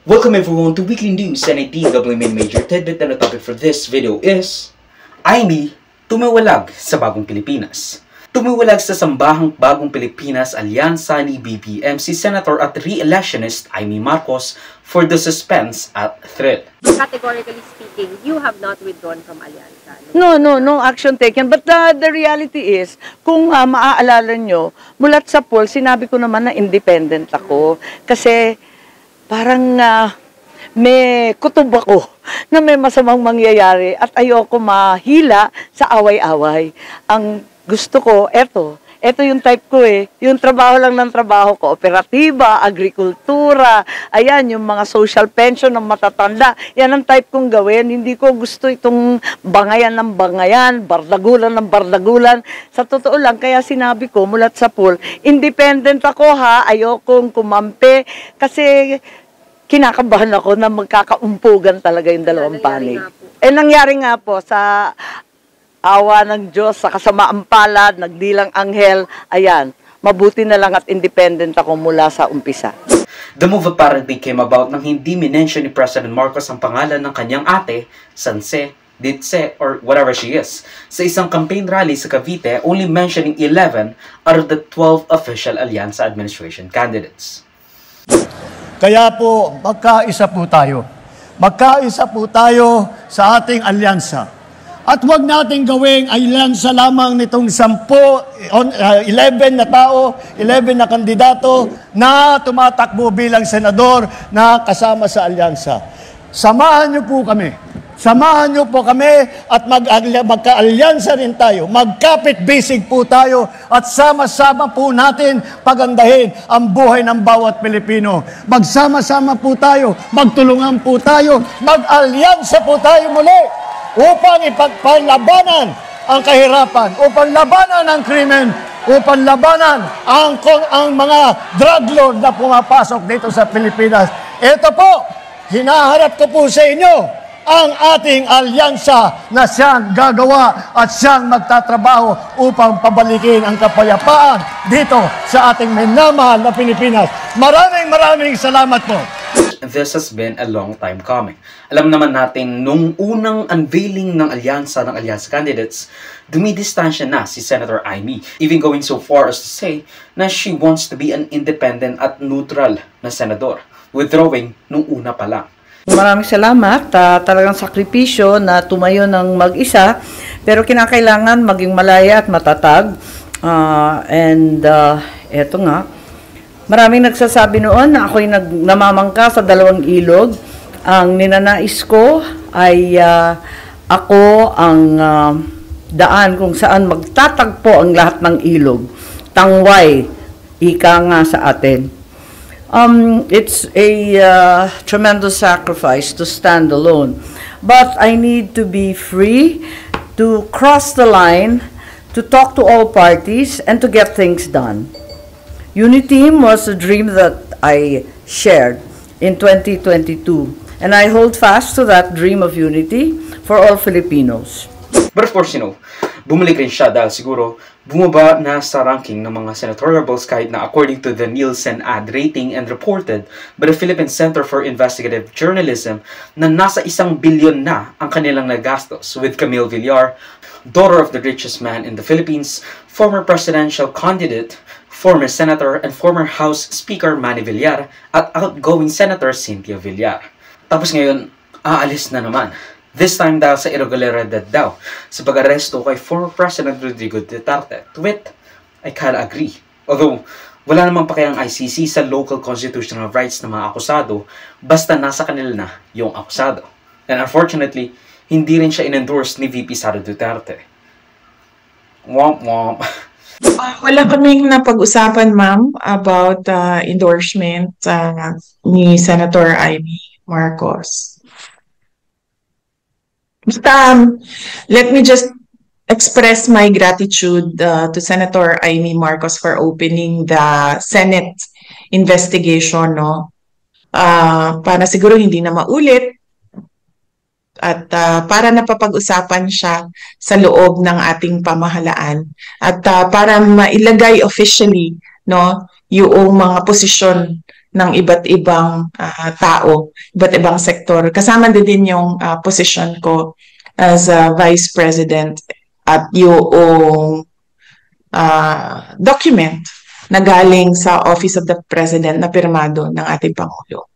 Welcome everyone to Weekly News and a DW Main Major Tidbit, and the topic for this video is Aimee tumiwalag sa Bagong Pilipinas. Tumiwalag sa Sambahang Bagong Pilipinas alyansa ni BBM si Senator at re-electionist Aimee Marcos for the suspense at thrill. Categorically speaking, you have not withdrawn from alyansa. No action taken. But the reality is, kung maaalala nyo, mulat sa poll, sinabi ko naman na independent ako. Kasi parang may kutob ako na may masamang mangyayari at ayoko mahila sa away-away. Ang gusto ko, eto yung type ko yung trabaho lang ng trabaho ko, operatiba, agrikultura, ayan, yung mga social pension ng matatanda, yan ang type kong gawin. Hindi ko gusto itong bangayan ng bangayan, bardagulan ng bardagulan. Sa totoo lang, kaya sinabi ko, mulat sa pool, independent ako ha, ayokong kumampi, kasi kinakabahan ako na magkakaumpugan talaga yung dalawang panig. Nangyari nga po sa awa ng Diyos, sa kasamaang palad, nagdilang anghel, ayan, mabuti na lang at independent ako mula sa umpisa. The move apparently came about nang hindi minention ni President Marcos ang pangalan ng kanyang ate, Sanse, Ditse, or whatever she is, sa isang campaign rally sa Cavite, only mentioning 11 out of the 12 official Alyansa administration candidates. Kaya po, magkaisa po tayo. Magkaisa po tayo sa ating alyansa. At huwag natin gawing alyansa lamang nitong 11 na tao, 11 na kandidato na tumatakbo bilang senador na kasama sa alyansa. Samahan niyo po kami. Samahan niyo po kami at magka-alyansa rin tayo. Magkapit-bisig po tayo at sama-sama po natin pagandahin ang buhay ng bawat Pilipino. Magsama-sama po tayo, magtulungan po tayo, mag-alyansa po tayo muli upang ipagpalabanan ang kahirapan, upang labanan ang krimen, upang labanan ang mga drug lord na pumapasok dito sa Pilipinas. Ito po, hinaharap ko po sa inyo ang ating alyansa na siyang gagawa at siyang magtatrabaho upang pabalikin ang kapayapaan dito sa ating minamahal na Pilipinas. Maraming salamat po. This has been a long time coming. Alam naman natin, nung unang unveiling ng alyansa candidates, dumidistansya na si Senator Aimee, even going so far as to say na she wants to be an independent at neutral na senador, withdrawing nung una pa lang. Maraming salamat. Talagang sakripisyo na tumayo ng mag-isa, pero kinakailangan maging malaya at matatag. Eto nga, maraming nagsasabi noon na ako'y namamangka sa dalawang ilog. Ang ninanais ko ay ako ang daan kung saan magtatagpo ang lahat ng ilog. Tangway, ika nga sa atin. It's a tremendous sacrifice to stand alone. But I need to be free to cross the line, to talk to all parties, and to get things done. Uniteam was a dream that I shared in 2022, and I hold fast to that dream of unity for all Filipinos. But of course, bumalik rin siya dahil siguro bumaba na sa ranking ng mga senatoriables kahit na according to the Nielsen ad rating and reported by the Philippine Center for Investigative Journalism na nasa 1 bilyon na ang kanilang nagastos, with Camille Villar, daughter of the richest man in the Philippines, former presidential candidate, former Senator and former House Speaker Manny Villar, at outgoing Senator Cynthia Villar. Tapos ngayon, aalis na naman. This time dahil sa irregularidad daw sa pag-aresto kay former President Rodrigo Duterte. To it, I kinda agree. Although, wala namang pakiang ICC sa local constitutional rights ng mga akusado, basta nasa kanila na yung akusado. And unfortunately, hindi rin siya in-endorse ni VP Sara Duterte. Womp womp. Wala kaming napag-usapan, ma'am, about endorsement ni Senator Aimee Marcos. Let me just express my gratitude to Senator Aimee Marcos for opening the Senate investigation, para siguro hindi na maulit at para napapag-usapan siya sa loob ng ating pamahalaan at para mailagay officially yung mga posisyon ng iba't ibang tao, iba't ibang sektor. Kasama din yung position ko as Vice President at yung document na galing sa Office of the President na pirmado ng ating Pangulo.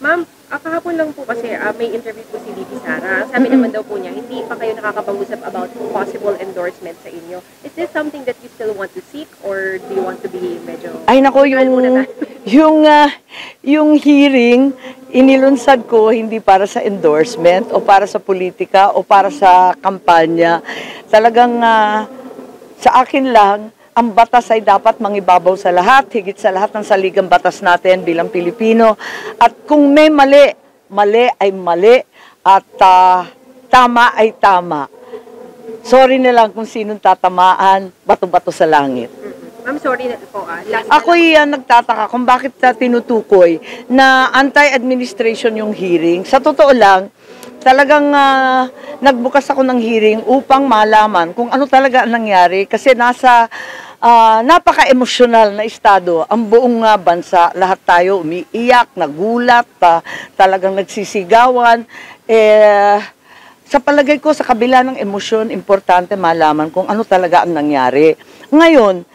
Ma'am, kahapon lang po kasi may interview po si VP Sara. Sabi naman daw po niya, hindi pa kayo nakakapag-usap about possible endorsement sa inyo. Is this something that you still want to seek or do you want to be medyo... Ay nako, yung hearing, inilunsad ko hindi para sa endorsement o para sa politika o para sa kampanya. Talagang sa akin lang, ang batas ay dapat mangibabaw sa lahat, higit sa lahat ng saligang batas natin bilang Pilipino. At kung may mali, mali ay mali at tama ay tama. Sorry na lang kung sinong tatamaan, bato-bato sa langit. Ma'am, sorry po. Ako'y nagtataka kung bakit tinutukoy na anti-administration yung hearing. Sa totoo lang, talagang nagbukas ako ng hearing upang malaman kung ano talaga ang nangyari kasi nasa napaka-emosyonal na estado ang buong bansa. Lahat tayo umiiyak, nagulat, talagang nagsisigawan. Sa palagay ko, sa kabila ng emosyon, importante malaman kung ano talaga ang nangyari. Ngayon,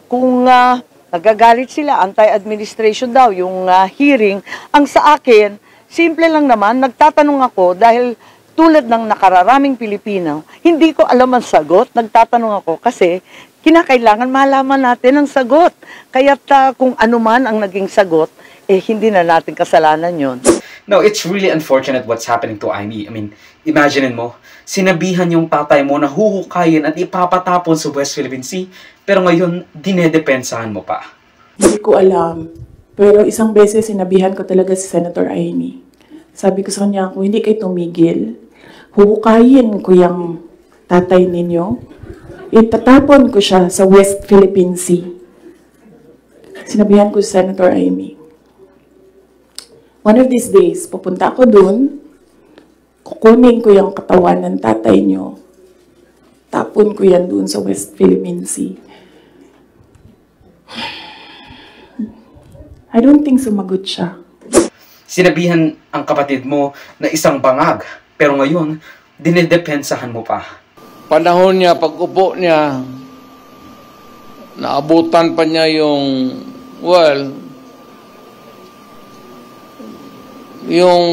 kung nagagalit sila, anti-administration daw, yung hearing, ang sa akin, simple lang naman, nagtatanong ako dahil tulad ng nakararaming Pilipino, hindi ko alam ang sagot, nagtatanong ako kasi kinakailangan malaman natin ang sagot. Kaya't kung ano man ang naging sagot, hindi na natin kasalanan yon. No, it's really unfortunate what's happening to Amy. I mean, imagine mo, sinabihan yung tatay mo na huhukayin at ipapatapon sa West Philippine Sea, pero ngayon, dinedepensahan mo pa. Hindi ko alam. Pero isang beses sinabihan ko talaga si Senator Amy. Sabi ko sa kanya, kung hindi kayo tumigil, huhukayin ko yung tatay ninyo, itatapon ko siya sa West Philippine Sea. Sinabihan ko si Senator Amy. One of these days, pupunta ako dun, kukunin ko yung katawan ng tatay nyo, tapon ko yan dun sa West Philippine Sea. I don't think sumagot siya. Sinabihan ang kapatid mo na isang bangag, pero ngayon, dinedepensahan mo pa. Panahon niya, pag-upo niya, naabutan pa niya yung, yung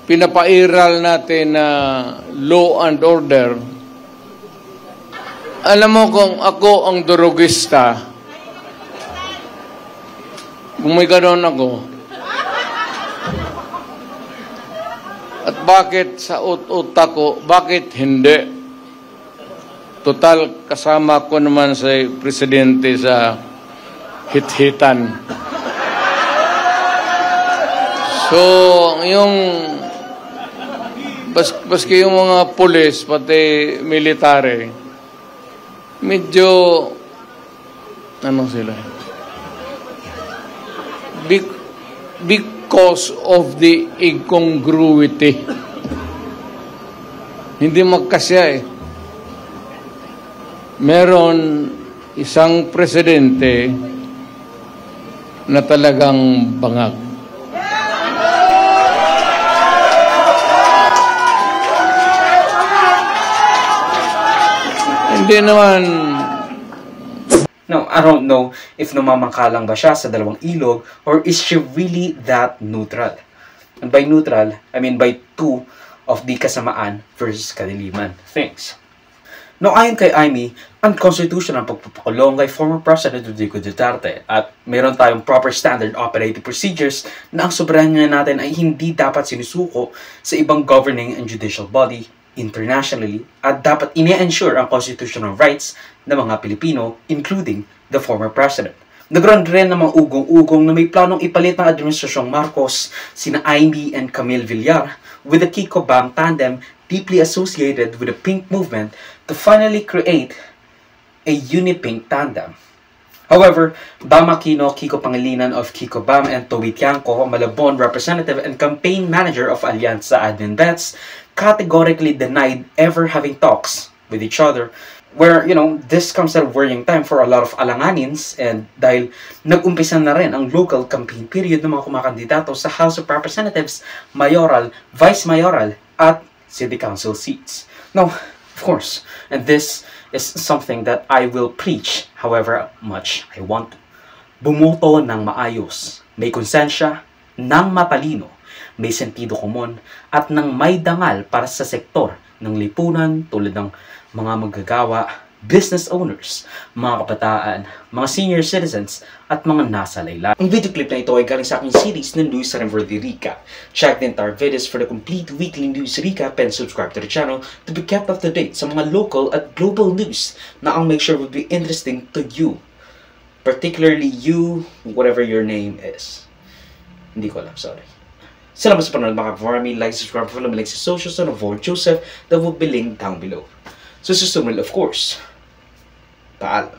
pinapairal natin na law and order. Alam mo kung ako ang durugista, kung may ganoon ako, at bakit sa utak ko, bakit hindi? Total, kasama ko naman sa presidente sa hit-hitan. So, yung baski yung mga pulis, pati military, medyo, ano sila? Because of the incongruity. Hindi magkasya eh. Meron isang presidente na talagang bangag. Hindi naman. No, I don't know if namamangkalang ba siya sa dalawang ilog or is she really that neutral? And by neutral, I mean by two of the kasamaan versus kadiliman. Thanks. No, ayon kay Amy, unconstitutional ang pagpapakulong kay former President Rodrigo Duterte at meron tayong proper standard operating procedures na ang soberanya natin ay hindi dapat sinusuko sa ibang governing and judicial body internationally at dapat ine-ensure ang constitutional rights ng mga Pilipino, including the former president. Nagkaroon rin ng mga ugong-ugong na may planong ipalit ng Administrasyong Marcos sina Amy and Camille Villar with the Kiko Bam tandem deeply associated with the Pink movement to finally create a uni-pink tandem. However, Bam Aquino, Kiko Pangilinan of Kiko Bam, and Toby Tiangco, Malabon representative and campaign manager of Alianza Admin Bets, categorically denied ever having talks with each other Where, this comes at a worrying time for a lot of alanganins, and dahil nag-umpisa na rin ang local campaign period ng mga kumakandidato sa House of Representatives, mayoral, vice-mayoral, at city council seats. Now, of course, and this is something that I will preach however much I want to. Bumoto ng maayos, may konsensya, ng matalino, may sentido komon, at ng may dangal para sa sektor ng lipunan tulad ng mga manggagawa, business owners, mga kabataan, mga senior citizens, at mga nasa laylayan. Ang video clip na ito ay galing sa aking series ng News Reverdy Recap. Check the entire videos for the complete weekly news recap and subscribe to the channel to be kept up to date sa mga local at global news na I'll make sure will be interesting to you. Particularly you, whatever your name is. Hindi ko alam, sorry. Salamat sa panonood mga ka-farmy. Like, subscribe, follow me like sa socials and avoid Joseph that will be linked down below. So, susunod, of course, paalam.